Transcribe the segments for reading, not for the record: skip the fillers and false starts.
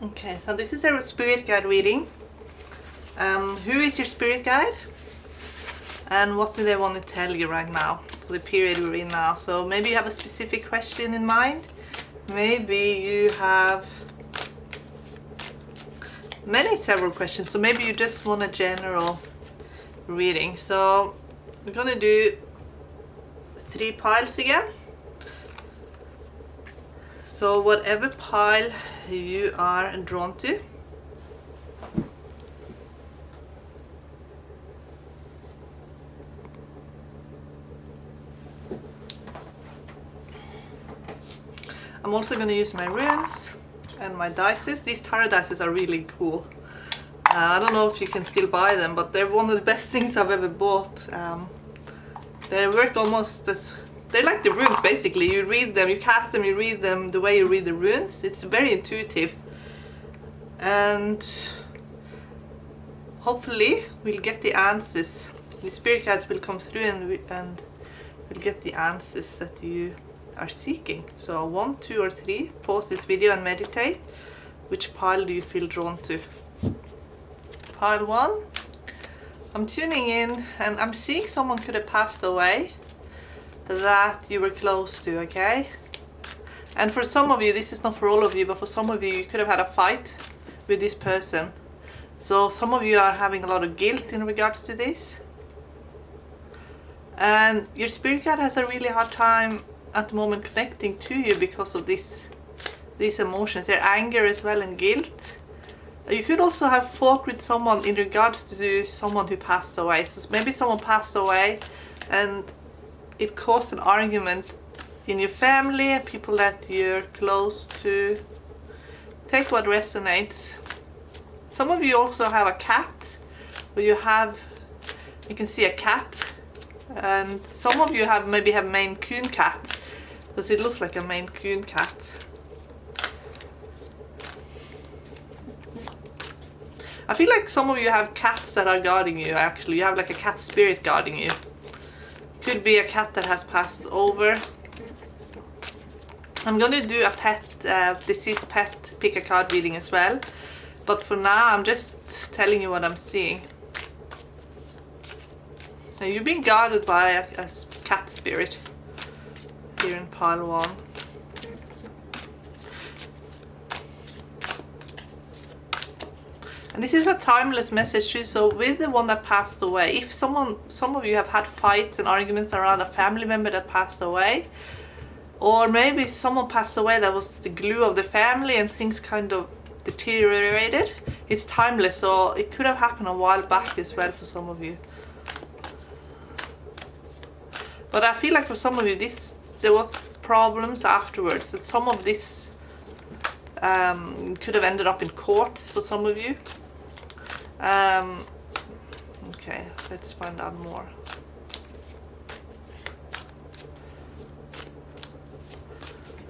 Okay, so this is a spirit guide reading. Who is your spirit guide? And what do they want to tell you right now, for the period we're in now? So maybe you have a specific question in mind. Maybe you have several questions. So maybe you just want a general reading. So we're gonna do 3 piles again. So whatever pile you are drawn to. I'm also going to use my runes and my dices. These tarot dices are really cool. I don't know if you can still buy them, but they're one of the best things I've ever bought. They work almost as... They're like the runes basically. You read them, you cast them, you read them the way you read the runes. It's very intuitive. And hopefully we'll get the answers. The spirit guides will come through and we'll get the answers that you are seeking. So 1, 2 or 3, pause this video and meditate. Which pile do you feel drawn to? Pile 1. I'm tuning in and I'm seeing someone could have passed away that you were close to, okay? And for some of you, this is not for all of you, but for some of you, you could have had a fight with this person. So some of you are having a lot of guilt in regards to this. And your spirit guide has a really hard time at the moment connecting to you because of these emotions. Their anger as well and guilt. You could also have fought with someone in regards to someone who passed away. So maybe someone passed away and it caused an argument in your family, people that you're close to. Take what resonates. Some of you also have a cat, or you can see a cat, and some of you maybe have Maine Coon cat, because it looks like a Maine Coon cat. I feel like some of you have cats that are guarding you actually. You have like a cat spirit guarding you. Could be a cat that has passed over. I'm gonna do a deceased pet pick a card reading as well. But for now, I'm just telling you what I'm seeing. Now, you're being guarded by a cat spirit here in pile 1. And this is a timeless message too. So with the one that passed away, if some of you have had fights and arguments around a family member that passed away, or maybe someone passed away that was the glue of the family and things kind of deteriorated, it's timeless. So it could have happened a while back as well for some of you. But I feel like for some of you, there was problems afterwards, that some of this could have ended up in courts for some of you. Okay, let's find out more.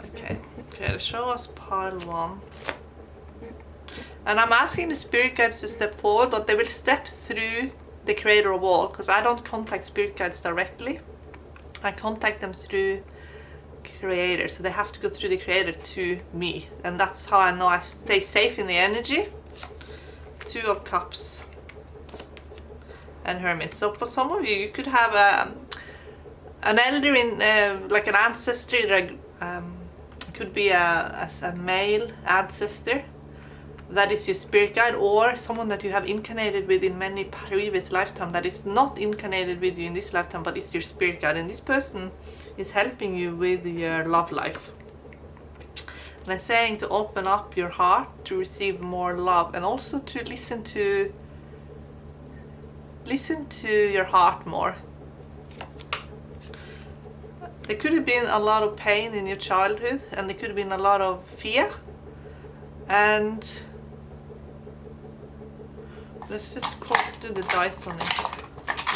Okay, show us pile 1. And I'm asking the spirit guides to step forward, but they will step through the creator of all, because I don't contact spirit guides directly. I contact them through creator, so they have to go through the creator to me, and that's how I know I stay safe in the energy. 2 of Cups and Hermit. So for some of you, you could have an elder in like an ancestor. Could be a male ancestor that is your spirit guide, or someone that you have incarnated with in many previous lifetimes that is not incarnated with you in this lifetime, but it's your spirit guide, and this person is helping you with your love life. And I'm saying to open up your heart to receive more love, and also to listen to your heart more. There could have been a lot of pain in your childhood, and there could have been a lot of fear. And let's just do the dice on it.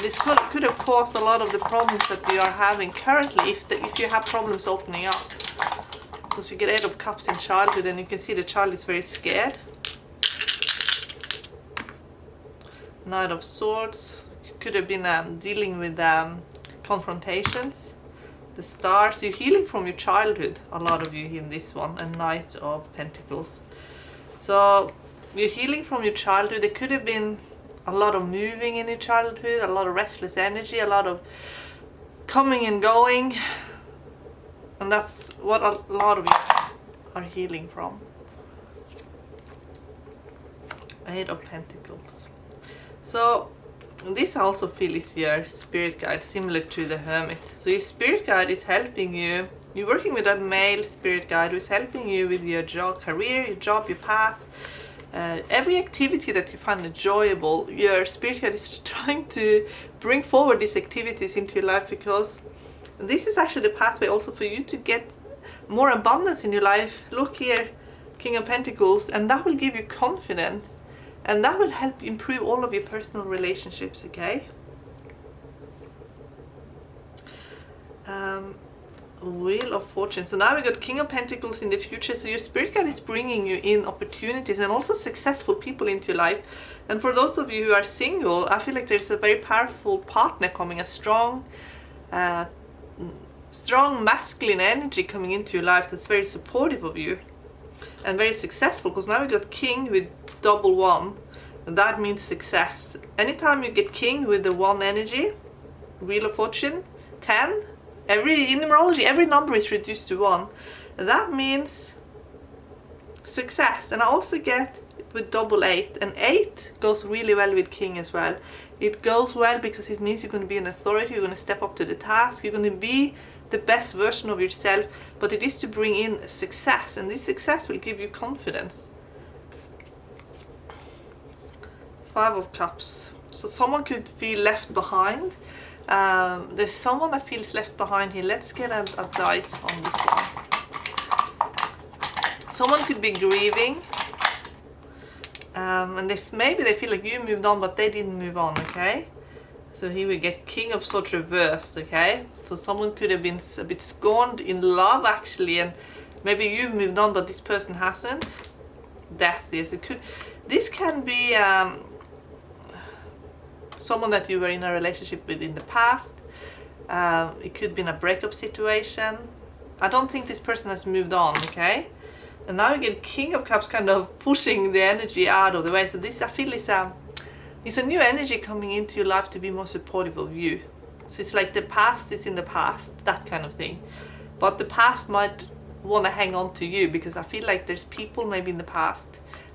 This could have caused a lot of the problems that you are having currently, if you have problems opening up. Because you get 8 of Cups in childhood, and you can see the child is very scared. Knight of Swords. You could have been dealing with confrontations. The Stars. You're healing from your childhood, a lot of you in this one. And Knight of Pentacles. So you're healing from your childhood. There could have been a lot of moving in your childhood, a lot of restless energy, a lot of coming and going, and that's what a lot of you are healing from. Eight of Pentacles. So this I also feel is your spirit guide, similar to the Hermit. So your spirit guide is helping you. You're working with a male spirit guide who is helping you with your job, career, your job, your path. Every activity that you find enjoyable, your spirit guide is trying to bring forward these activities into your life, because this is actually the pathway also for you to get more abundance in your life. Look here, King of Pentacles, and that will give you confidence, and that will help improve all of your personal relationships, okay? Wheel of Fortune. So now we got King of Pentacles in the future. So your spirit guide is bringing you in opportunities and also successful people into your life. And for those of you who are single, I feel like there's a very powerful partner coming, a strong masculine energy coming into your life that's very supportive of you and very successful, because now we got King with double one, and that means success. Anytime you get King with the one energy, Wheel of Fortune, 10, in numerology, every number is reduced to 1. That means success. And I also get with double 8, and 8 goes really well with King as well. It goes well because it means you're going to be an authority, you're going to step up to the task, you're going to be the best version of yourself, but it is to bring in success, and this success will give you confidence. 5 of Cups. So someone could feel left behind. There's someone that feels left behind here. Let's get a dice on this one. Someone could be grieving, and maybe they feel like you moved on, but they didn't move on, okay? So here we get King of Swords reversed, okay? So someone could have been a bit scorned in love, actually, and maybe you've moved on, but this person hasn't. Death, yes. This can be someone that you were in a relationship with in the past. It could be in a breakup situation. I don't think this person has moved on, okay? And now you get King of Cups kind of pushing the energy out of the way. So this, I feel, is a new energy coming into your life to be more supportive of you. So it's like the past is in the past, that kind of thing. But the past might want to hang on to you, because I feel like there's people maybe in the past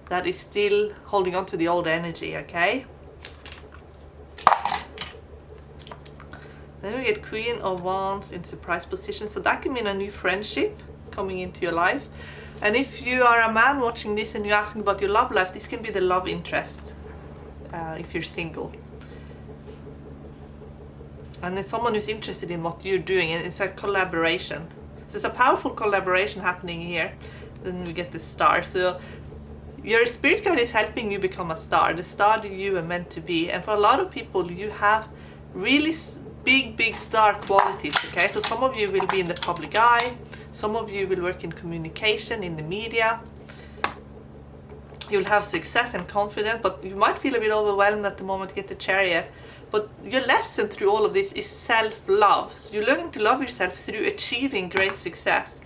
that is still holding on to the old energy, okay? Then we get Queen of Wands in surprise position. So that can mean a new friendship coming into your life. And if you are a man watching this and you're asking about your love life, this can be the love interest if you're single. And there's someone who's interested in what you're doing, and it's a collaboration. So it's a powerful collaboration happening here. Then we get the Star. So your spirit guide is helping you become a star, the star that you are meant to be. And for a lot of people, you have really big star qualities, okay? So some of you will be in the public eye, some of you will work in communication, in the media. You'll have success and confidence, but you might feel a bit overwhelmed at the moment to get the Chariot. But your lesson through all of this is self-love. So you're learning to love yourself through achieving great success,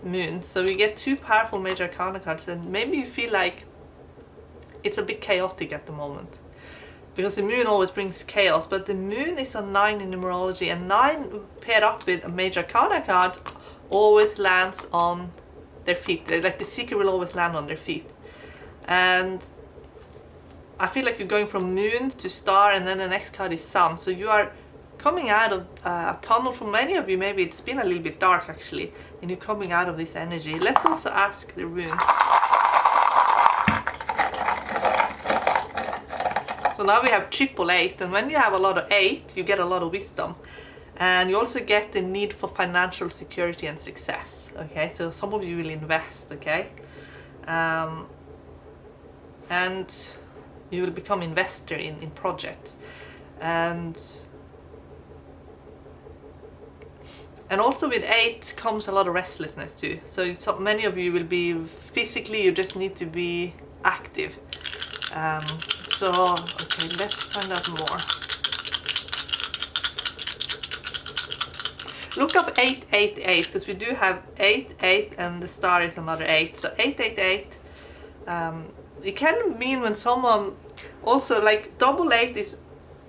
Moon. So we get 2 powerful major arcana cards, and maybe you feel like it's a bit chaotic at the moment, because the Moon always brings chaos, but the Moon is a 9 in numerology, and 9 paired up with a major arcana card always lands on their feet. Like the Seeker will always land on their feet. And I feel like you're going from Moon to Star, and then the next card is Sun. So you are coming out of a tunnel. For many of you, maybe it's been a little bit dark actually, and you're coming out of this energy. Let's also ask the runes. So now we have 888, and when you have a lot of 8, you get a lot of wisdom. And you also get the need for financial security and success, okay? So some of you will invest, okay? And you will become investor in projects. And also with 8 comes a lot of restlessness too. So many of you will be physically, you just need to be active. So, okay, let's find out more. Look up 888, because we do have 8, 8, and the star is another 8. So 888, It can mean when someone also, like, double 8 is,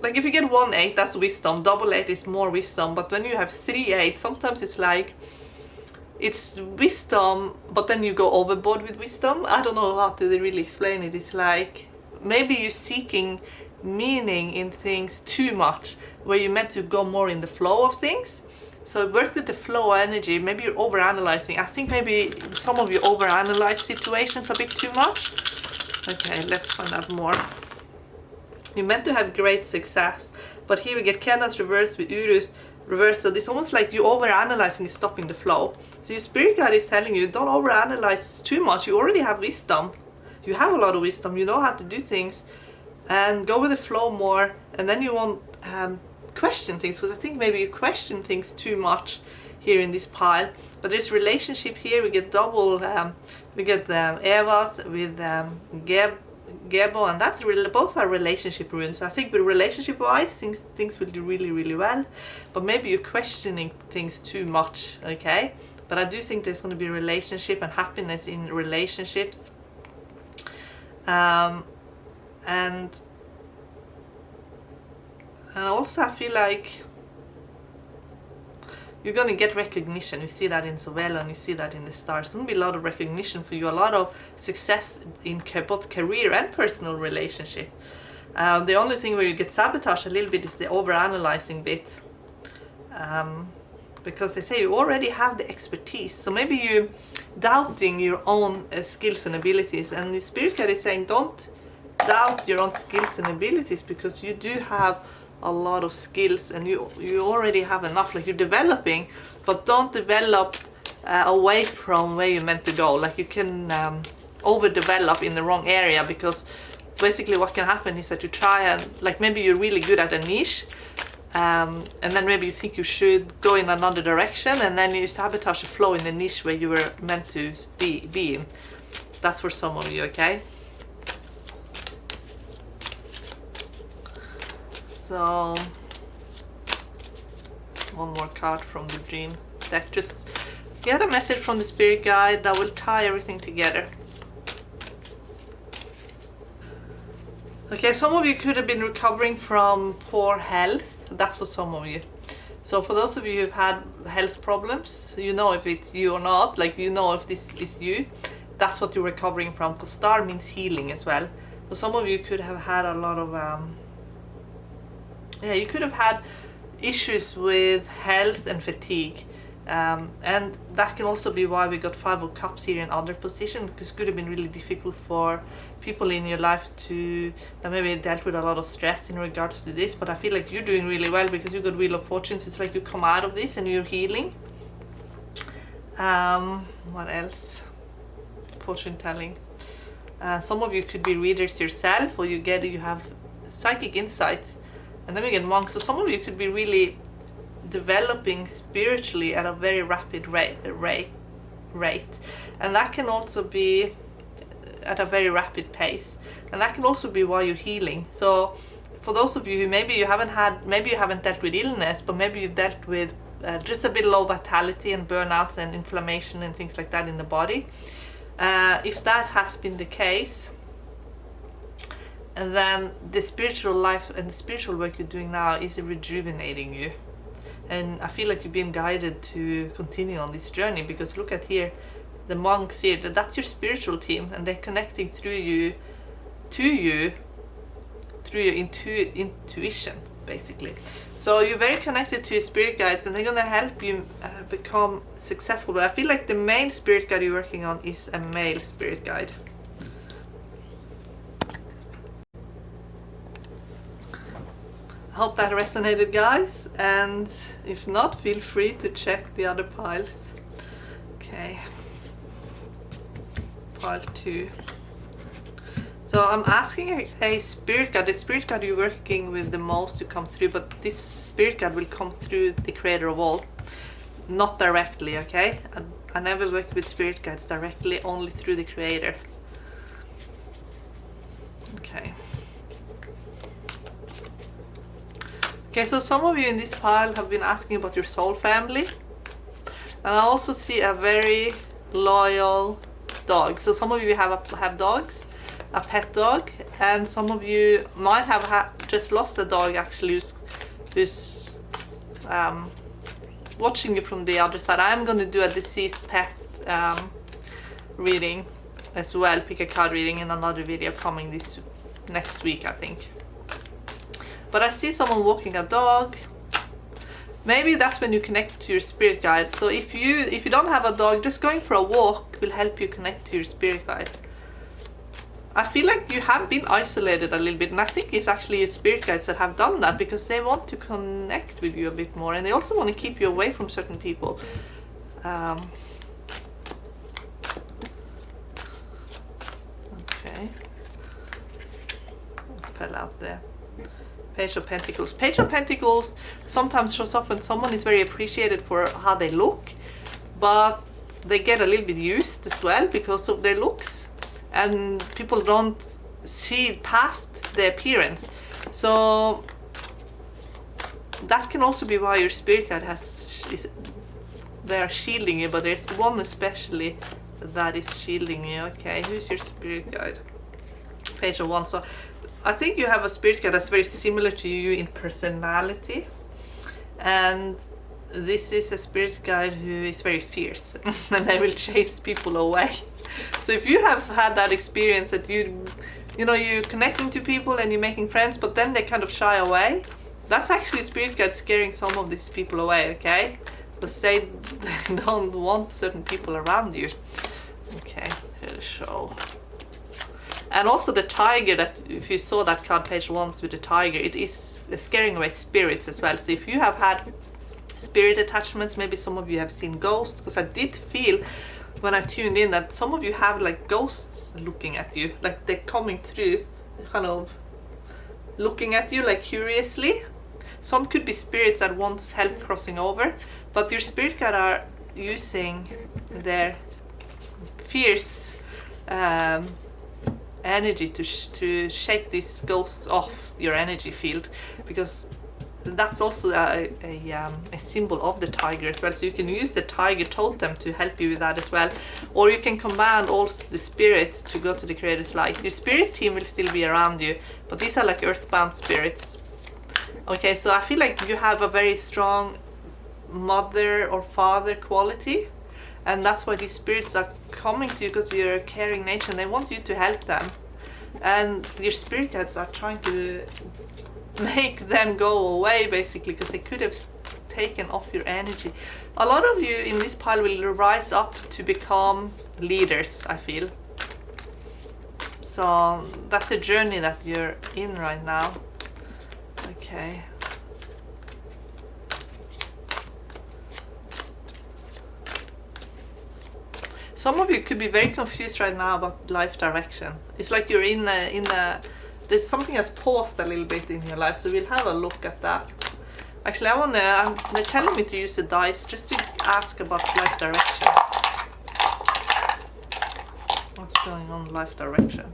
like, if you get 1 8, that's wisdom. Double 8 is more wisdom. But when you have 3 8, sometimes it's like, it's wisdom, but then you go overboard with wisdom. I don't know how to really explain it. It's like, maybe you're seeking meaning in things too much, where you're meant to go more in the flow of things. So work with the flow energy. Maybe you're overanalyzing. I think maybe some of you overanalyze situations a bit too much. Okay, let's find out more. You're meant to have great success, but here we get Kenas reversed with Urus reversed. So it's almost like you overanalyzing is stopping the flow. So your spirit guide is telling you, don't overanalyze too much. You already have wisdom. You have a lot of wisdom. You know how to do things, and go with the flow more. And then you won't question things, because I think maybe you question things too much here in this pile. But there's relationship here. We get double. We get Evas with Gebo, and that's both are relationship runes. So I think with relationship wise, things will do really, really well. But maybe you're questioning things too much. Okay. But I do think there's going to be relationship and happiness in relationships. And also I feel like you're going to get recognition. You see that in Sovelo and you see that in the stars. There's going to be a lot of recognition for you, a lot of success in both career and personal relationship. The only thing where you get sabotaged a little bit is the overanalyzing bit. Because they say you already have the expertise. So maybe you're doubting your own skills and abilities. And the spirit guide is saying, don't doubt your own skills and abilities, because you do have a lot of skills and you already have enough. Like, you're developing, but don't develop away from where you're meant to go. Like, you can overdevelop in the wrong area, because basically what can happen is that you try and, like, maybe you're really good at a niche, and then maybe you think you should go in another direction, and then you sabotage the flow in the niche where you were meant to be in. That's for some of you, okay? So, one more card from the dream deck. Just get a message from the spirit guide that will tie everything together. Okay, some of you could have been recovering from poor health. That's for some of you. So for those of you who've had health problems, you know if it's you or not. Like, you know if this is you. That's what you're recovering from. Because star means healing as well. So some of you could have had a lot of you could have had issues with health and fatigue, and that can also be why we got 5 of Cups here in other position, because it could have been really difficult for people in your life that maybe dealt with a lot of stress in regards to this. But I feel like you're doing really well, because you got Wheel of Fortunes. It's like you come out of this and you're healing. What else? Fortune telling. Some of you could be readers yourself, or you have psychic insights. And then we get monks. So some of you could be really developing spiritually at a very rapid rate. And that can also be at a very rapid pace. And that can also be why you're healing. So for those of you who maybe you haven't dealt with illness, but maybe you've dealt with just a bit low vitality and burnouts and inflammation and things like that in the body. If that has been the case, and then the spiritual life and the spiritual work you're doing now is rejuvenating you. And I feel like you're being guided to continue on this journey, because look at here, the monks here, that's your spiritual team, and they're connecting through you, to you, through your intuition, basically. So you're very connected to your spirit guides, and they're going to help you become successful. But I feel like the main spirit guide you're working on is a male spirit guide. I hope that resonated, guys, and if not, feel free to check the other piles. Okay, pile 2. So I'm asking a spirit guide, the spirit guide you're working with the most to come through, but this spirit guide will come through the creator of all, not directly, okay? I never work with spirit guides directly, only through the creator. Okay. Okay, so some of you in this pile have been asking about your soul family. And I also see a very loyal dog. So some of you have dogs, a pet dog, and some of you might have just lost a dog actually who's watching you from the other side. I'm going to do a deceased pet reading as well, pick a card reading in another video coming this next week, I think. But I see someone walking a dog. Maybe that's when you connect to your spirit guide. So if you don't have a dog, just going for a walk will help you connect to your spirit guide. I feel like you have been isolated a little bit, and I think it's actually your spirit guides that have done that because they want to connect with you a bit more, and they also want to keep you away from certain people. Okay. Fell out there. Page of Pentacles. Page of Pentacles sometimes shows up when someone is very appreciated for how they look, but they get a little bit used as well because of their looks, and people don't see past the appearance. So that can also be why your spirit guide they are shielding you, but there's one especially that is shielding you. Okay, who's your spirit guide? Page of Wands. So I think you have a spirit guide that's very similar to you in personality, and this is a spirit guide who is very fierce and they will chase people away. So if you have had that experience that you're connecting to people and you're making friends, but then they kind of shy away, that's actually spirit guide scaring some of these people away, okay? Because they don't want certain people around you. Okay, here's a show. And also the tiger, that if you saw that card page once with the tiger, it is scaring away spirits as well. So if you have had spirit attachments, maybe some of you have seen ghosts, because I did feel when I tuned in that some of you have like ghosts looking at you, like they're coming through, kind of looking at you like curiously. Some could be spirits that want help crossing over, but your spirit guide are using their fierce energy to shake these ghosts off your energy field, because that's also a symbol of the tiger as well. So you can use the tiger totem to help you with that as well, or you can command all the spirits to go to the creator's light. Your spirit team will still be around you, but these are like earthbound spirits. Okay, so I feel like you have a very strong mother or father quality, and that's why these spirits are coming to you, because you're a caring nature and they want you to help them. And your spirit guides are trying to make them go away, basically, because they could have taken off your energy. A lot of you in this pile will rise up to become leaders, I feel. So that's a journey that you're in right now. Okay. Some of you could be very confused right now about life direction. It's like you're in a there's something that's paused a little bit in your life, so we'll have a look at that. Actually, they're telling me to use the dice just to ask about life direction. What's going on life direction?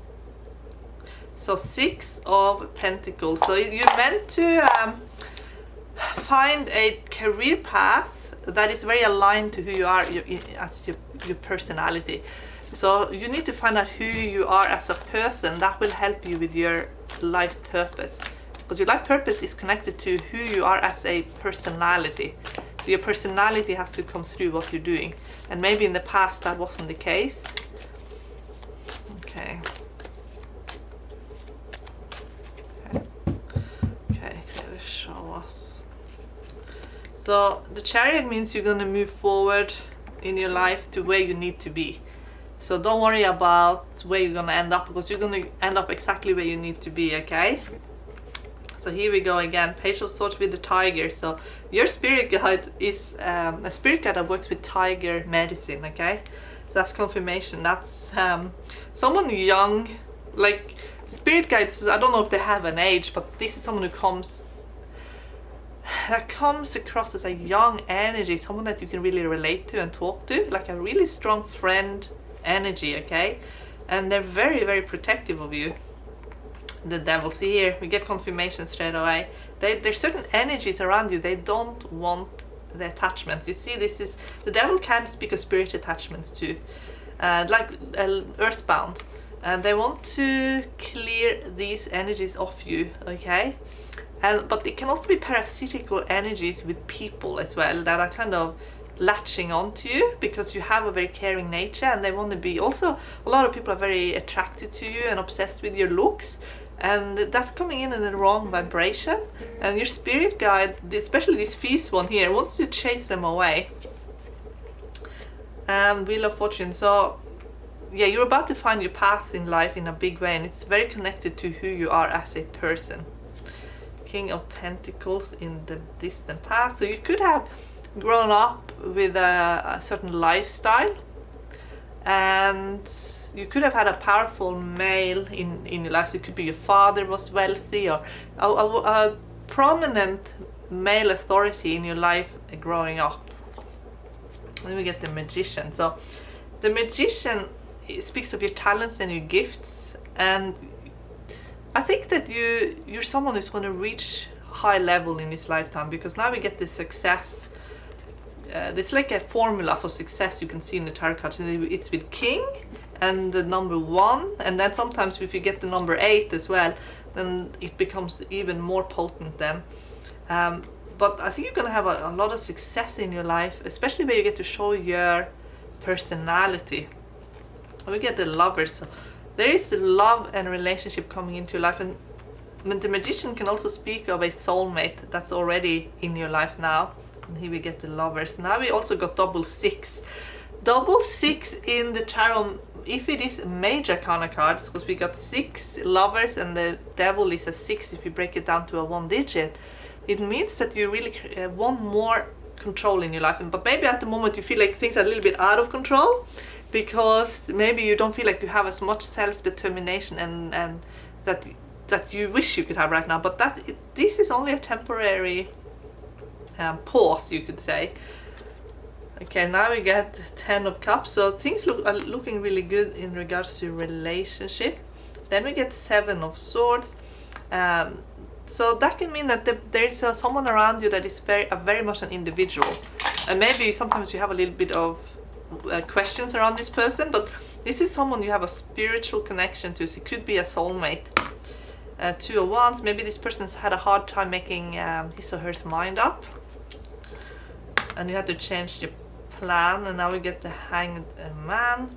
So 6 of Pentacles. So you're meant to find a career path that is very aligned to who you are as your personality. So you need to find out who you are as a person. That will help you with your life purpose, because your life purpose is connected to who you are as a personality. So your personality has to come through what you're doing, and maybe in the past that wasn't the case. Okay. Okay, let's show us. So the Chariot means you're going to move forward in your life to where you need to be. So don't worry about where you're going to end up, because you're going to end up exactly where you need to be, okay? So here we go again, Page of Swords with the tiger. So your spirit guide is a spirit guide that works with tiger medicine, okay? So that's confirmation. That's someone young, like spirit guides, I don't know if they have an age, but this is someone who comes across as a young energy, someone that you can really relate to and talk to, like a really strong friend energy, okay? And they're very, very protective of you. The Devil, see here, we get confirmation straight away. There's certain energies around you, they don't want the attachments. You see, this is, the Devil can speak of spirit attachments too. like earthbound, and they want to clear these energies off you, okay? But it can also be parasitical energies with people as well that are kind of latching onto you because you have a very caring nature, and they want to be also, a lot of people are very attracted to you and obsessed with your looks, and that's coming in the wrong vibration, and your spirit guide, especially this feast one here, wants to chase them away. Wheel of Fortune. So yeah, you're about to find your path in life in a big way, and it's very connected to who you are as a person. King of Pentacles in the distant past. So you could have grown up with a certain lifestyle, and you could have had a powerful male in your life. So it could be your father was wealthy, or a prominent male authority in your life growing up. Then we get the Magician. So the Magician speaks of your talents and your gifts, and I think that you're someone who's going to reach high level in this lifetime, because now we get the success. There's like a formula for success you can see in the tarot cards. It's with King and the number 1, and then sometimes if you get the number 8 as well, then it becomes even more potent then. But I think you're going to have a lot of success in your life, especially where you get to show your personality. We get the Lovers. So there is love and relationship coming into your life, and the Magician can also speak of a soulmate that's already in your life now. And here we get the Lovers. Now we also got double 6. Double 6 in the tarot, if it is major arcana cards, because we got 6 Lovers and the Devil is a 6 if you break it down to a 1 digit. It means that you really want more control in your life, but maybe at the moment you feel like things are a little bit out of control, because maybe you don't feel like you have as much self-determination and that you wish you could have right now. But this is only a temporary pause, you could say. Okay, now we get 10 of Cups. So things are looking really good in regards to relationship. Then we get 7 of Swords. So that can mean that there is someone around you that is very much an individual, and maybe sometimes you have a little bit of questions around this person, but this is someone you have a spiritual connection to. So it could be a soulmate. 2 of Wands. Maybe this person's had a hard time making his or her mind up, and you had to change your plan, and now we get the Hanged Man.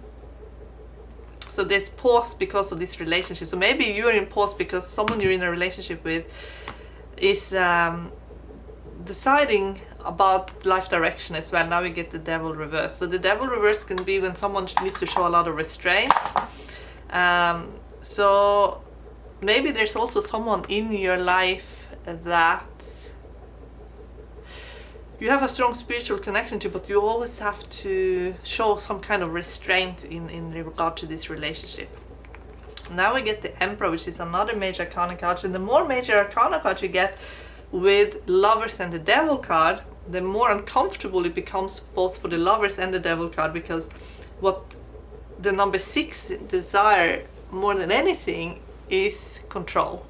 So there's pause because of this relationship. So maybe you're in pause because someone you're in a relationship with is deciding about life direction as well. Now we get the Devil reverse. So the Devil reverse can be when someone needs to show a lot of restraint. So maybe there's also someone in your life that you have a strong spiritual connection to, but you always have to show some kind of restraint in regard to this relationship. Now we get the Emperor, which is another major arcana card, and the more major arcana cards you get with Lovers and the Devil card, the more uncomfortable it becomes both for the Lovers and the Devil card, because what the number 6 desire more than anything is control.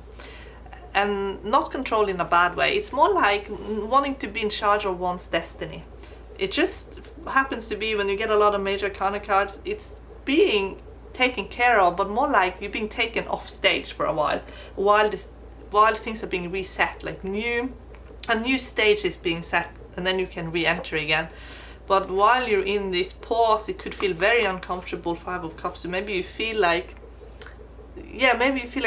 And not control in a bad way. It's more like wanting to be in charge of one's destiny. It just happens to be when you get a lot of major arcana cards, it's being taken care of, but more like you're being taken off stage for a while things are being reset, like a new stage is being set, and then you can re-enter again. But while you're in this pause, it could feel very uncomfortable. 5 of Cups. So maybe you feel like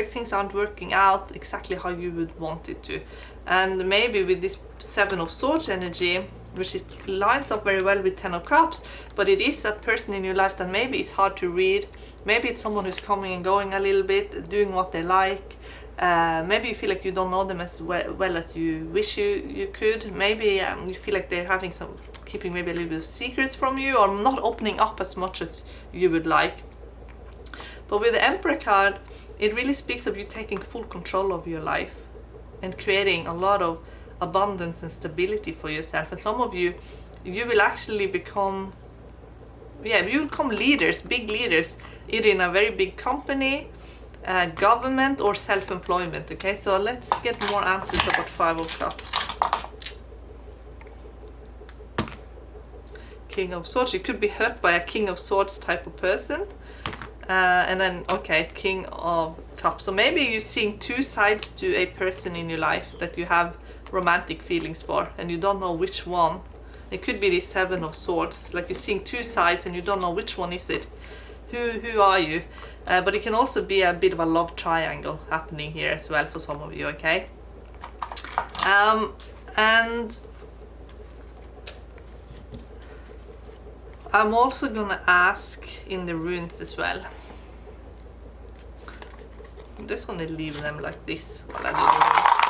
things aren't working out exactly how you would want it to. And maybe with this 7 of Swords energy, which lines up very well with 10 of Cups, but it is a person in your life that maybe is hard to read. Maybe it's someone who's coming and going a little bit, doing what they like. Maybe you feel like you don't know them as well as you wish you could. Maybe you feel like they're keeping maybe a little bit of secrets from you, or not opening up as much as you would like. But with the Emperor card, it really speaks of you taking full control of your life and creating a lot of abundance and stability for yourself. And some of you will actually become leaders, big leaders, either in a very big company, government, or self-employment. Okay, so let's get more answers about 5 of Cups. King of Swords. You could be hurt by a King of Swords type of person. And then, okay, King of Cups. So maybe you're seeing two sides to a person in your life that you have romantic feelings for, and you don't know which one. It could be the Seven of Swords, like you're seeing two sides and you don't know which one is it. Who are you? But it can also be a bit of a love triangle happening here as well for some of you, okay? And I'm also gonna ask in the runes as well. I'm just gonna leave them like this while I do the runes.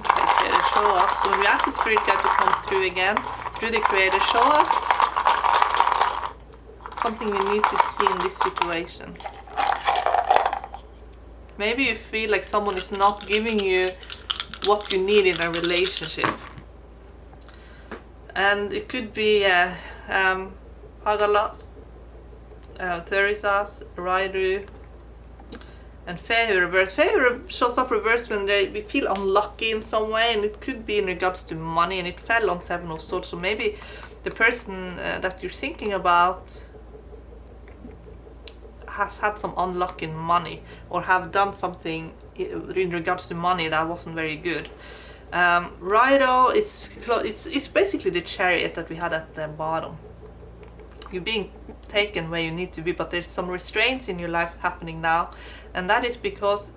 Okay, Creator, show us. So when we ask the Spirit Guide to come through again, through the Creator, show us something we need to see in this situation. Maybe you feel like someone is not giving you what you need in a relationship. And it could be Hagalas, Therisas, Rairu, and Fehu reverse. Fehu shows up reverse when we feel unlucky in some way, and it could be in regards to money, and it fell on Seven of Swords. So maybe the person that you're thinking about has had some unluck in money, or have done something in regards to money that wasn't very good. Rido, it's basically the Chariot that we had at the bottom. You're being taken where you need to be, but there's some restraints in your life happening now, and that is because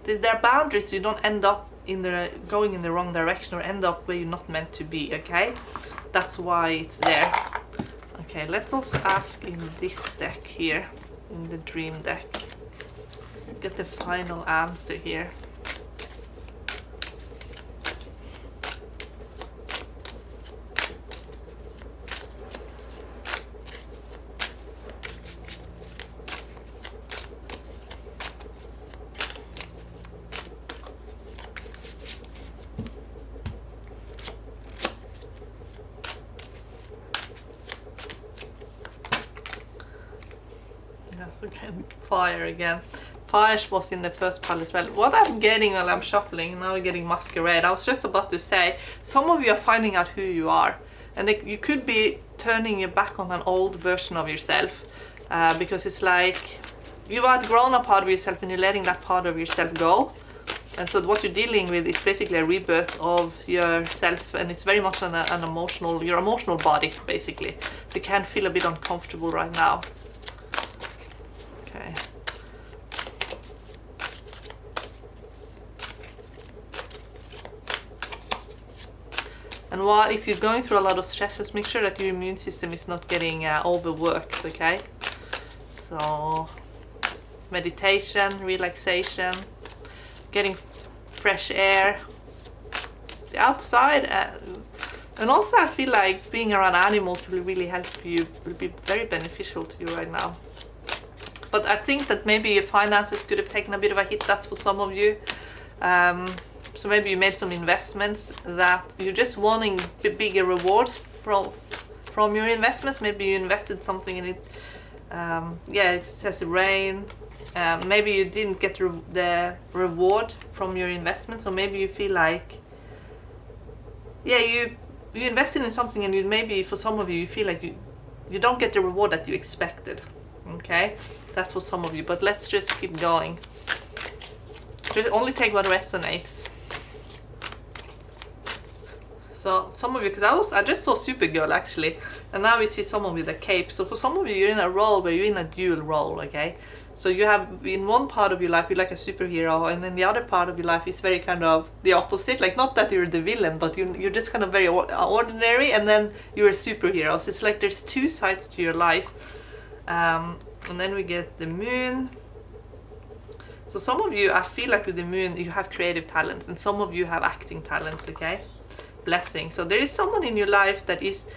there are boundaries, so you don't end up going in the wrong direction or end up where you're not meant to be, okay? That's why it's there. Okay, let's also ask in this deck here, in the dream deck. Get the final answer here. Okay, fire again. Fire was in the first pile as well. What I'm getting while I'm shuffling, now we're getting Masquerade. I was just about to say, some of you are finding out who you are. And you could be turning your back on an old version of yourself. Because it's like, you've outgrown a part of yourself and you're letting that part of yourself go. And so what you're dealing with is basically a rebirth of yourself, and it's very much your emotional body, basically. So you can feel a bit uncomfortable right now. Okay. And if you're going through a lot of stress, just make sure that your immune system is not getting overworked, okay? So, meditation, relaxation, getting fresh air, the outside, and also I feel like being around animals will really help you, will be very beneficial to you right now. But I think that maybe your finances could have taken a bit of a hit, that's for some of you. So maybe you made some investments that you're just wanting bigger rewards from your investments. Maybe you invested something in it. Yeah, it says rain. Maybe you didn't get the reward from your investment. So maybe you feel like, yeah, you invested in something, and maybe for some of you, you feel like you don't get the reward that you expected. Okay, that's for some of you. But let's just keep going. Just only take what resonates. So some of you, because I just saw Supergirl actually, and now we see someone with a cape. So for some of you, you're in a role where you're in a dual role, okay? So you have, in one part of your life, you're like a superhero, and then the other part of your life is very kind of the opposite. Like, not that you're the villain, but you're just kind of very ordinary, and then you're a superhero. So it's like there's two sides to your life. And then we get the moon. So some of you, I feel like with the moon, you have creative talents, and some of you have acting talents, okay? Blessing. So there is someone in your life that is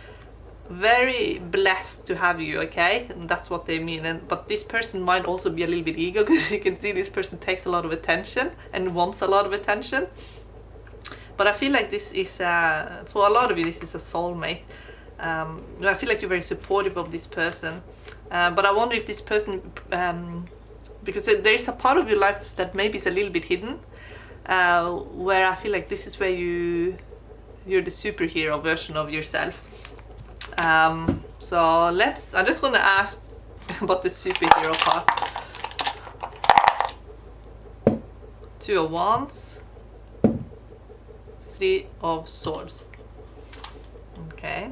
very blessed to have you, okay? And that's what they mean. But this person might also be a little bit ego, because you can see this person takes a lot of attention and wants a lot of attention. But I feel like this is, for a lot of you, this is a soulmate. I feel like you're very supportive of this person. But I wonder if this person, because there is a part of your life that maybe is a little bit hidden, where I feel like this is where you're the superhero version of yourself. So I'm just gonna ask about the superhero part. 2 of Wands, 3 of Swords. Okay.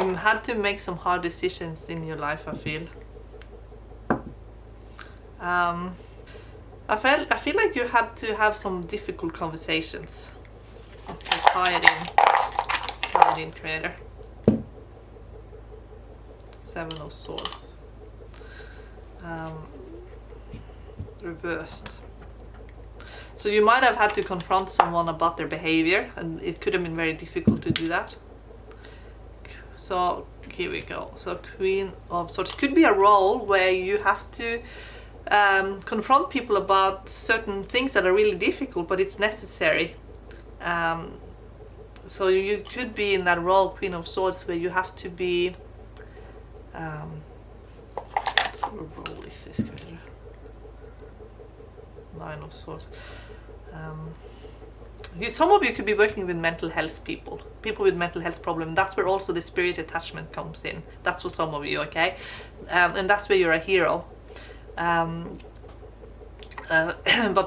You had to make some hard decisions in your life, I feel. I feel like you had to have some difficult conversations. Okay, tie it in, Creator. 7 of Swords. Reversed. So you might have had to confront someone about their behavior, and it could have been very difficult to do that. So here we go. So Queen of Swords could be a role where you have to confront people about certain things that are really difficult, but it's necessary. So you could be in that role, Queen of Swords, where you have to be. What sort of role is this? 9 of Swords. Some of you could be working with mental health people with mental health problems. That's where also the spirit attachment comes in. That's for some of you, okay? And that's where you're a hero. But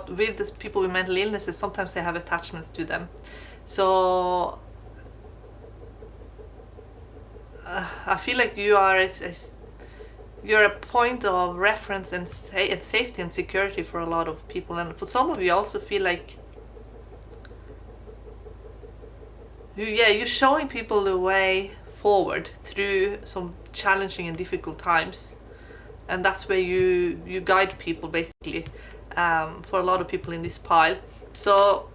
with the people with mental illnesses, sometimes they have attachments to them. So I feel like you are you're a point of reference and safety and security for a lot of people. And for some of you, I also feel like you're showing people the way forward through some challenging and difficult times. And that's where you guide people, basically, for a lot of people in this pile. So,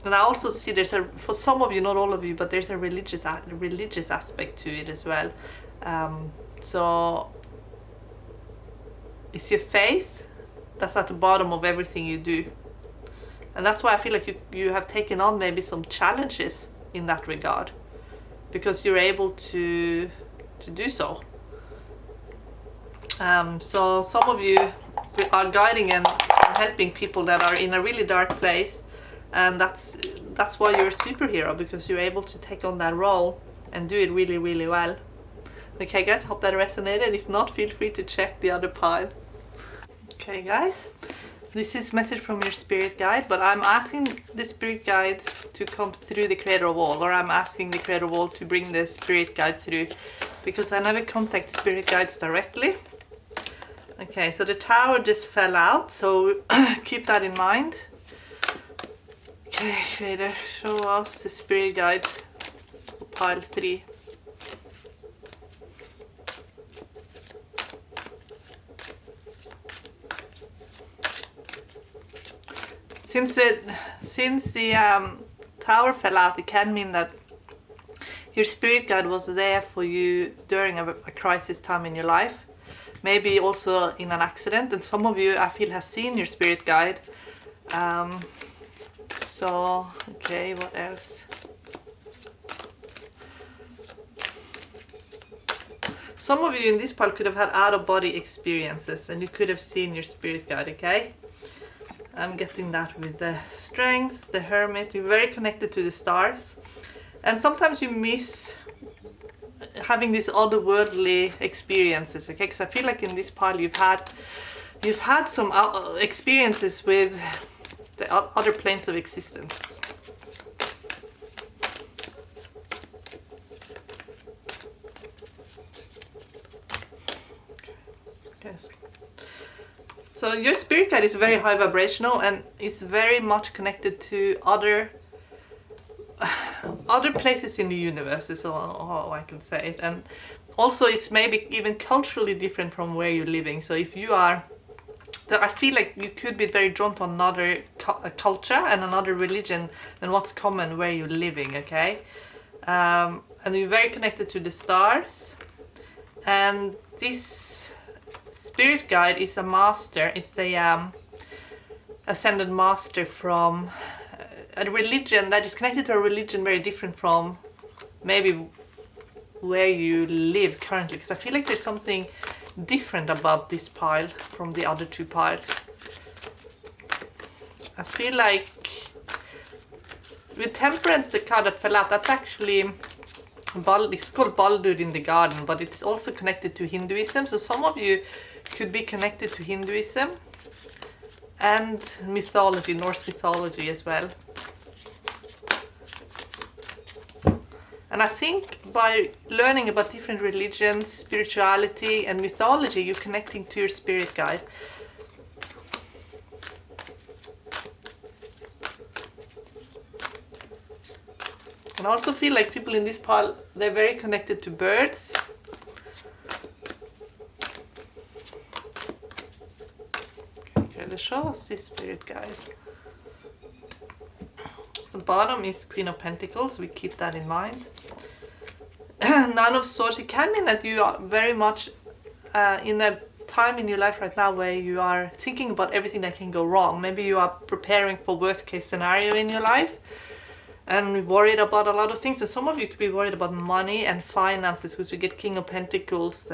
and I also see for some of you, not all of you, but there's a religious aspect to it as well. So it's your faith that's at the bottom of everything you do. And that's why I feel like you have taken on maybe some challenges in that regard, because you're able to do so. So some of you are guiding and helping people that are in a really dark place, and that's why you're a superhero, because you're able to take on that role and do it really, really well. Okay guys, hope that resonated. If not, feel free to check the other pile. Okay guys, this is message from your spirit guide, but I'm asking the spirit guides to come through the creator of all, or I'm asking the creator of all to bring the spirit guide through, because I never contact spirit guides directly. Okay, so the tower just fell out, so keep that in mind. Okay, creator, show us the spirit guide for pile 3. Since the tower fell out, it can mean that your spirit guide was there for you during a crisis time in your life, maybe also in an accident. And some of you, I feel, has seen your spirit guide. So okay, what else? Some of you in this pile could have had out-of-body experiences, and you could have seen your spirit guide. Okay. I'm getting that with the Strength, the Hermit. You're very connected to the stars, and sometimes you miss having these otherworldly experiences. Okay, because I feel like in this pile you've had some experiences with the other planes of existence. Okay. So your spirit guide is very high vibrational, and it's very much connected to other places in the universe, is how I can say it. And also it's maybe even culturally different from where you're living. So if you are, I feel like you could be very drawn to another culture and another religion than what's common where you're living, okay? And you're very connected to the stars. And this spirit guide is a master. It's a ascended master from a religion that is connected to a religion very different from maybe where you live currently, because I feel like there's something different about this pile from the other 2 piles. I feel like with Temperance, the card that fell out, that's actually it's called Baldur in the garden, but it's also connected to Hinduism. So some of you could be connected to Hinduism and mythology, Norse mythology as well. And I think by learning about different religions, spirituality and mythology, you're connecting to your spirit guide. And I also feel like people in this pile, they're very connected to birds. Okay, let's show us this spirit guide. The bottom is Queen of Pentacles, we keep that in mind. Nine of Swords, it can mean that you are very much in a time in your life right now where you are thinking about everything that can go wrong. Maybe you are preparing for worst case scenario in your life and worried about a lot of things. And some of you could be worried about money and finances, because we get King of Pentacles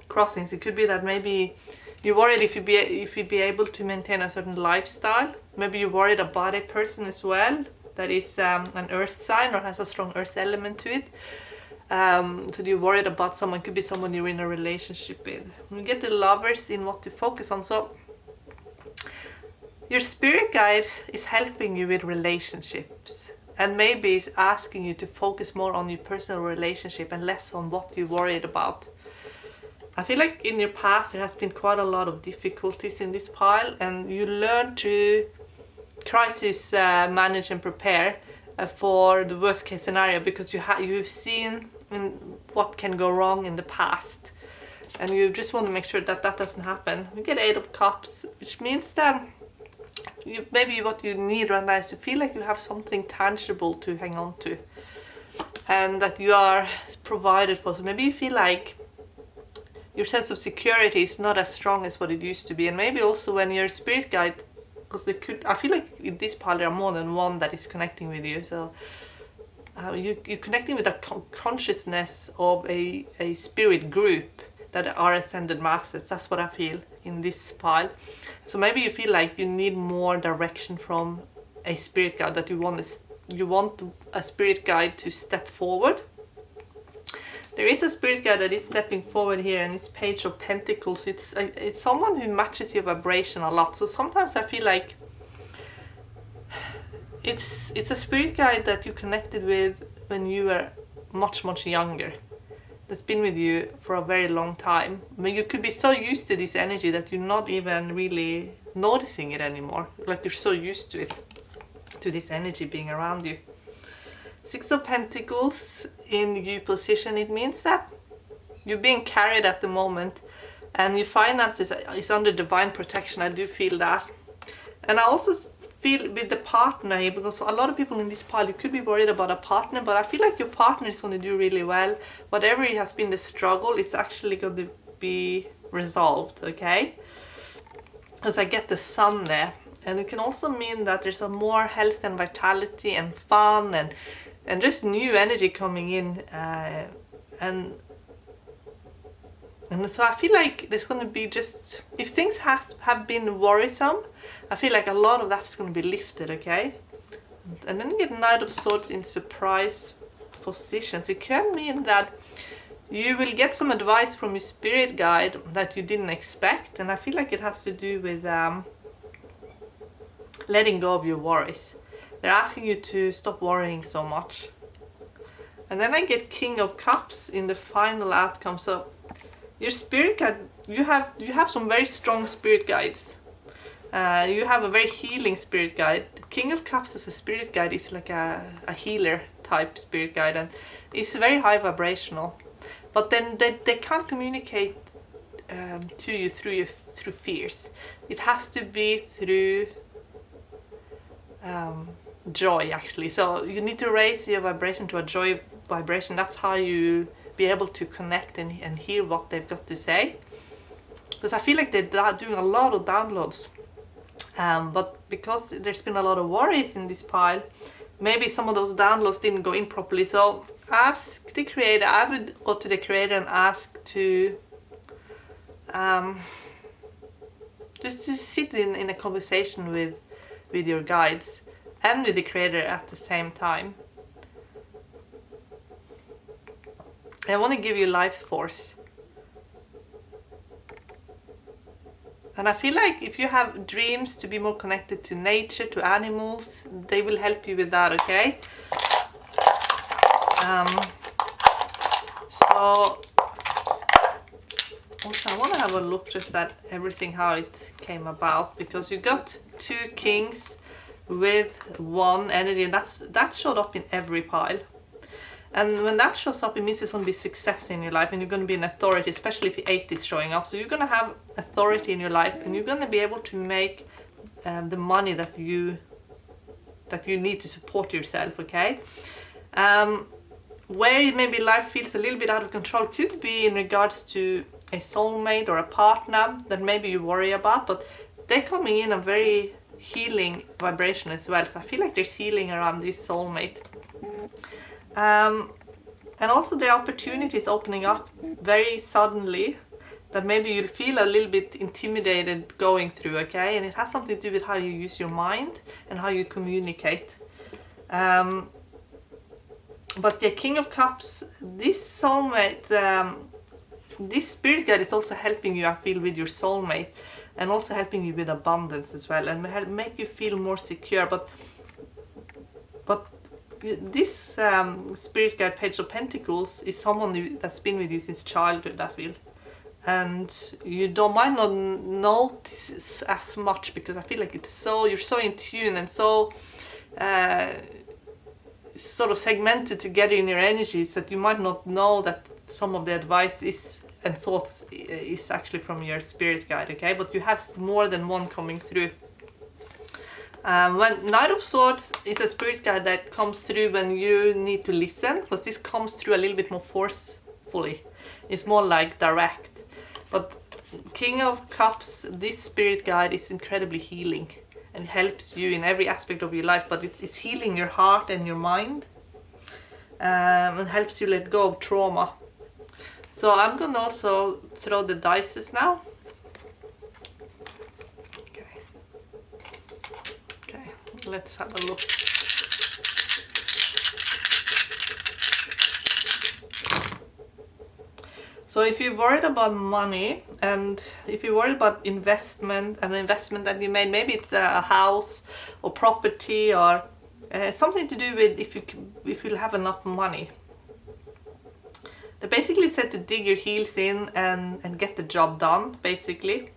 crossings. It could be that maybe you're worried if you'd be able to maintain a certain lifestyle. Maybe you're worried about a person as well that is an earth sign or has a strong earth element to it. So you're worried about someone, could be someone you're in a relationship with. You get the Lovers in what to focus on. So your spirit guide is helping you with relationships, and maybe is asking you to focus more on your personal relationship and less on what you're worried about. I feel like in your past there has been quite a lot of difficulties in this pile, and you learn to crisis manage and prepare for the worst case scenario, because you've seen what can go wrong in the past, and you just want to make sure that that doesn't happen. We get 8 of Cups, which means that maybe what you need right now is to feel like you have something tangible to hang on to, and that you are provided for. So maybe you feel like your sense of security is not as strong as what it used to be. And maybe also when your spirit guide, because I feel like in this pile there are more than one that is connecting with you. So you're connecting with a consciousness of a spirit group that are ascended masters. That's what I feel in this pile. So maybe you feel like you need more direction from a spirit guide, that you want a spirit guide to step forward. There is a spirit guide that is stepping forward here, and it's Page of Pentacles. It's someone who matches your vibration a lot. So sometimes I feel like it's a spirit guide that you connected with when you were much younger. That's been with you for a very long time. I mean, you could be so used to this energy that you're not even really noticing it anymore. Like you're so used to it, to this energy being around you. 6 of Pentacles in U position, it means that you're being carried at the moment and your finances is under divine protection. I do feel that. And I also feel with the partner here, because for a lot of people in this pile, you could be worried about a partner, but I feel like your partner is going to do really well. Whatever it has been the struggle, it's actually going to be resolved, okay? Because I get the Sun there. And it can also mean that there's a more health and vitality and fun and just new energy coming in, and so I feel like there's going to be just, if things have been worrisome, I feel like a lot of that's going to be lifted, okay? And then you get Knight of Swords in surprise positions. It can mean that you will get some advice from your spirit guide that you didn't expect, and I feel like it has to do with letting go of your worries. They're asking you to stop worrying so much. And then I get King of Cups in the final outcome. So your spirit guide, you have some very strong spirit guides. You have a very healing spirit guide. King of Cups as a spirit guide is like a healer type spirit guide, and it's very high vibrational. But then they can't communicate to you through fears. It has to be through joy, actually. So you need to raise your vibration to a joy vibration. That's how you be able to connect and hear what they've got to say. Because I feel like they're doing a lot of downloads. But because there's been a lot of worries in this pile, maybe some of those downloads didn't go in properly. So ask the creator. I would go to the creator and ask to just to sit in a conversation with your guides and with the creator at the same time. I want to give you life force. And I feel like if you have dreams to be more connected to nature, to animals, they will help you with that, okay? So also I want to have a look just at everything, how it came about, because you got 2 kings with 1 energy, and that showed up in every pile. And when that shows up, it means it's going to be success in your life, and you're going to be an authority, especially if 8 is showing up. So you're going to have authority in your life, and you're going to be able to make the money that you need to support yourself, okay? Where maybe life feels a little bit out of control could be in regards to a soulmate or a partner that maybe you worry about, but they're coming in a very healing vibration as well. So I feel like there's healing around this soulmate. And also there are opportunities opening up very suddenly that maybe you'll feel a little bit intimidated going through, okay? And it has something to do with how you use your mind and how you communicate. But the King of Cups, this soulmate, this spirit guide is also helping you, I feel, with your soulmate, and also helping you with abundance as well, and make you feel more secure. But this spirit guide, Page of Pentacles, is someone that's been with you since childhood, I feel. And you might not notice as much, because I feel like you're so in tune and so sort of segmented together in your energies that you might not know that some of the advice and thoughts is actually from your spirit guide, okay? But you have more than one coming through. When Knight of Swords is a spirit guide that comes through when you need to listen, because this comes through a little bit more forcefully. It's more like direct. But King of Cups, this spirit guide is incredibly healing and helps you in every aspect of your life, but it's healing your heart and your mind, and helps you let go of trauma. So I'm gonna also throw the dices now. Okay, let's have a look. So if you're worried about money, and if you're worried about an investment that you made, maybe it's a house or property, or something to do with if you'll have enough money. They basically said to dig your heels in and get the job done, basically.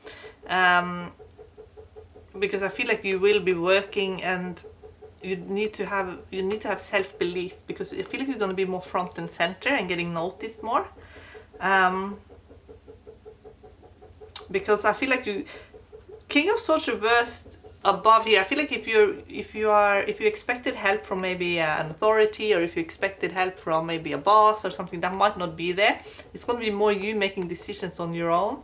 Because I feel like you will be working, and you need to have self-belief, because I feel like you're going to be more front and center and getting noticed more. Because I feel like King of Swords reversed above here. I feel like if you expected help from maybe an authority, or if you expected help from maybe a boss or something, that might not be there. It's going to be more you making decisions on your own.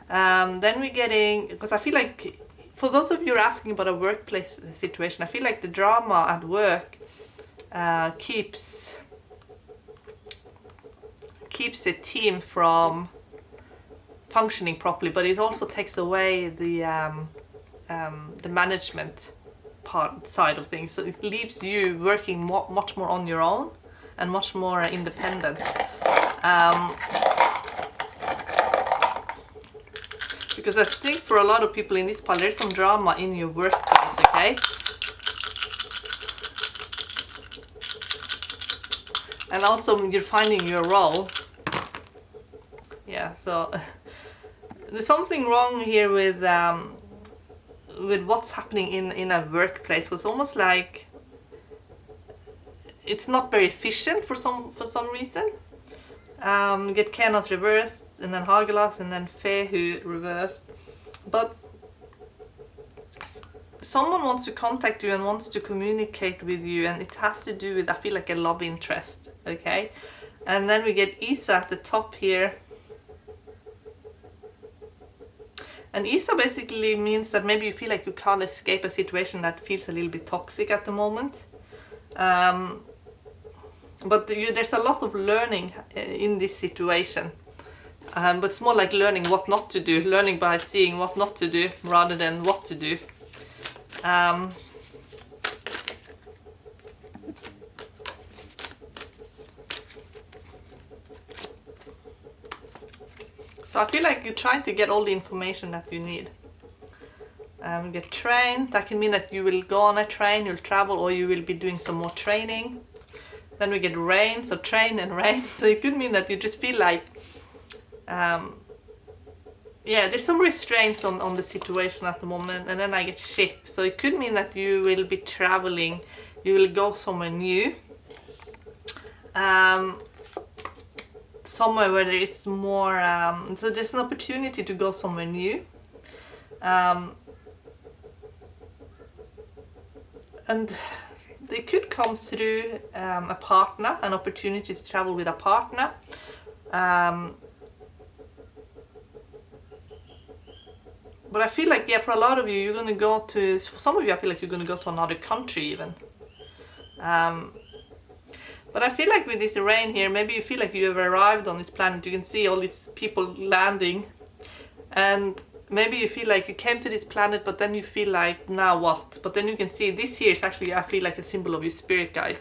Then we're getting, because I feel like for those of you who are asking about a workplace situation, I feel like the drama at work keeps the team from functioning properly, but it also takes away the management side of things. So it leaves you working much more on your own and much more independent. Because I think for a lot of people in this pile, there's some drama in your workplace, okay? And also you're finding your role. Yeah, so there's something wrong here with what's happening in a workplace. It's almost like it's not very efficient for some reason. You get Kenat reversed, and then Hagelas, and then Fehu reversed. But someone wants to contact you and wants to communicate with you, and it has to do with, I feel like, a love interest, okay? And then we get Isa at the top here. And Isa basically means that maybe you feel like you can't escape a situation that feels a little bit toxic at the moment. But there's a lot of learning in this situation. But it's more like learning what not to do, learning by seeing what not to do rather than what to do. So I feel like you're trying to get all the information that you need. Get trained. That can mean that you will go on a train, you'll travel, or you will be doing some more training. Then we get rain, so train and rain. So it could mean that you just feel like, yeah, there's some restraints on the situation at the moment. And then I get ship. So it could mean that you will be traveling, you will go somewhere new. Somewhere where there is more, so there's an opportunity to go somewhere new. And they could come through a partner, an opportunity to travel with a partner. But I feel like, yeah, for a lot of you, you're going to go to, for some of you, I feel like you're going to go to another country even. But I feel like with this rain here, maybe you feel like you have arrived on this planet. You can see all these people landing. And maybe you feel like you came to this planet, but then you feel like, now what? But then you can see this here is actually, I feel like a symbol of your spirit guide.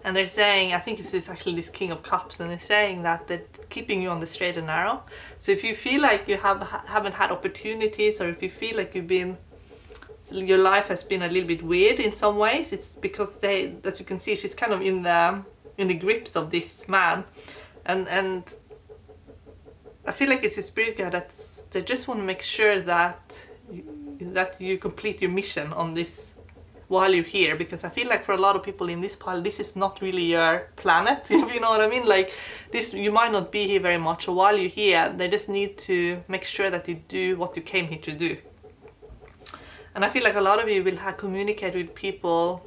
And they're saying, I think this is actually this King of Cups, and they're saying that they're keeping you on the straight and narrow. So if you feel like you haven't had opportunities, or if you feel like your life has been a little bit weird in some ways, it's because as you can see, she's kind of in the grips of this man. And I feel like it's a spirit guide that they just want to make sure that you complete your mission on this while you're here, because I feel like for a lot of people in this pile, this is not really your planet, if you know what I mean. Like this, you might not be here very much, or while you're here, they just need to make sure that you do what you came here to do. And I feel like a lot of you will communicate with people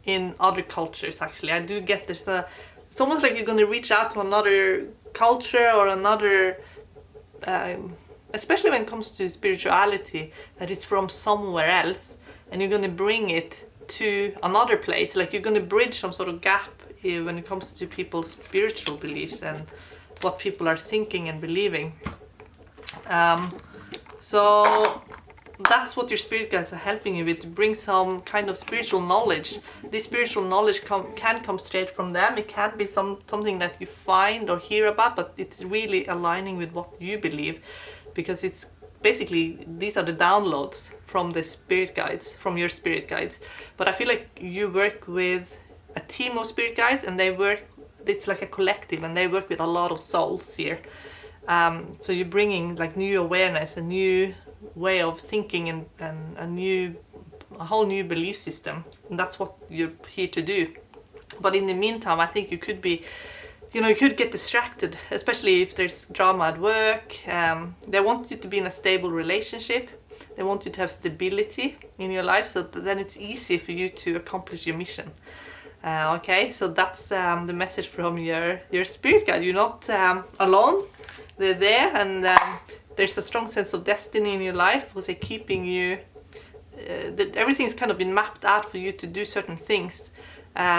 in other cultures. Actually, I do get it's almost like you're going to reach out to another culture or another, especially when it comes to spirituality, that it's from somewhere else, and you're going to bring it to another place. Like you're going to bridge some sort of gap when it comes to people's spiritual beliefs and what people are thinking and believing. So that's what your spirit guides are helping you with, to bring some kind of spiritual knowledge. This spiritual knowledge can come straight from them. It can be something that you find or hear about, but it's really aligning with what you believe, because it's basically, these are the downloads from the spirit guides, from your spirit guides. But I feel like you work with a team of spirit guides, and it's like a collective, and they work with a lot of souls here. So you're bringing like new awareness, a new way of thinking, and a whole new belief system. And that's what you're here to do. But in the meantime, I think you could be, you could get distracted, especially if there's drama at work. They want you to be in a stable relationship. They want you to have stability in your life, so that then it's easy for you to accomplish your mission. Okay, so that's the message from your spirit guide. You're not alone. They're there, and there's a strong sense of destiny in your life, because they're keeping you, everything's kind of been mapped out for you to do certain things.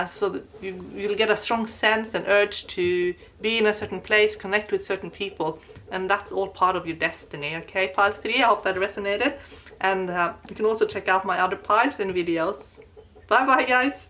So that you'll get a strong sense and urge to be in a certain place, connect with certain people, and that's all part of your destiny. Okay, pile 3, I hope that resonated, and you can also check out my other piles and videos. Bye bye guys!